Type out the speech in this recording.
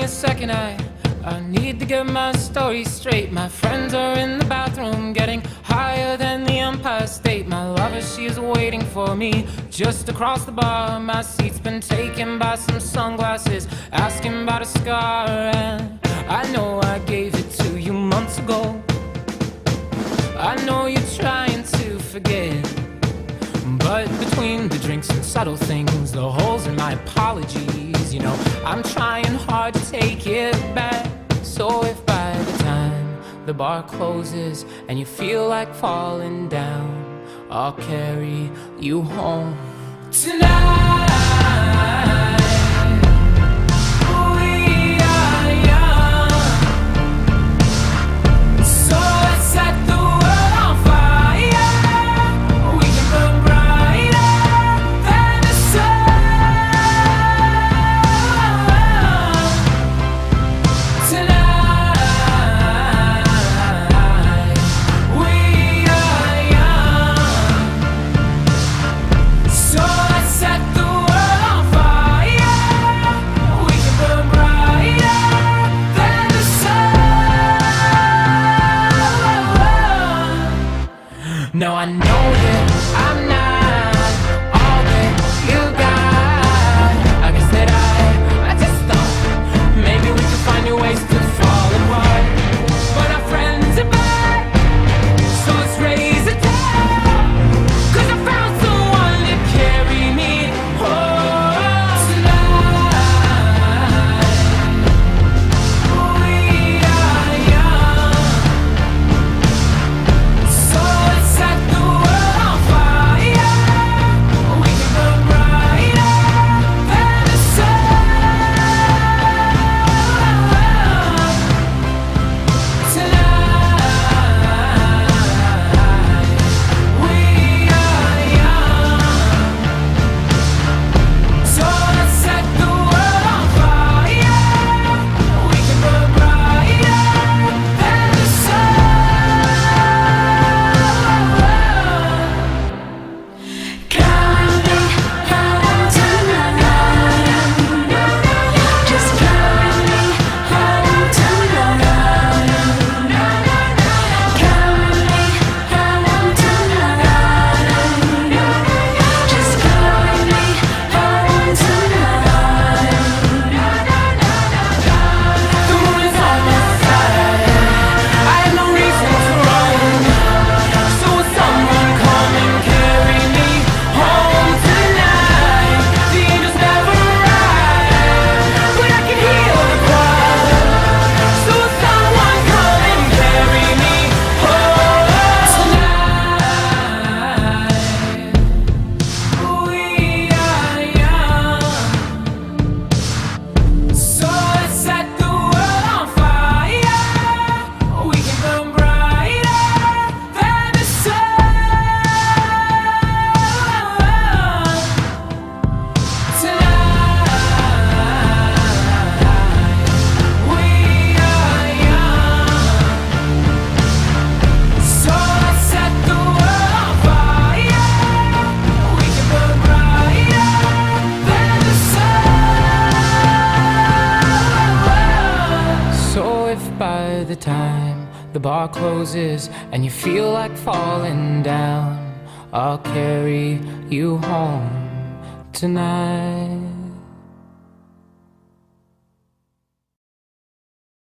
me a second, I need to get my story straight. My friends are in the bathroom getting higher than the Empire State. My lover, she is waiting for me just across the bar. My seat's been taken by some sunglasses, asking about a scar. And I know I gave it to you months ago. I know you're trying to forget, but between the drinks and subtle things, the holes in my apologies, you know, I'm trying hard to take it back. So if by the time the bar closes and you feel like falling down, I'll carry you home tonight. Now I know that I'm not all that you got. I guess that I just thought maybe we could find new ways to fall apart. But our friends are back, so let's raise a toast, 'cause I found someone to carry me home tonight. We are young, so let's set the world on fire. We can burn brighter than the sun tonight. We are young, so let's set the world on fire. We can burn brighter than the sun. Carry me home tonight. Just carry me home tonight. Carry me home tonight. Just carry me home tonight. The moon is on my side. I have no reason to run. So will someone come and carry me home tonight? The angels never arrive, but I can hear the choir. So will someone come and carry me home tonight? We are young, so let's set the world on fire. We can burn brighter than the sun tonight. We are young, so let's set the world on fire. We can burn brighter than the sun. So if by the time the bar closes and you feel like falling down, I'll carry you home tonight.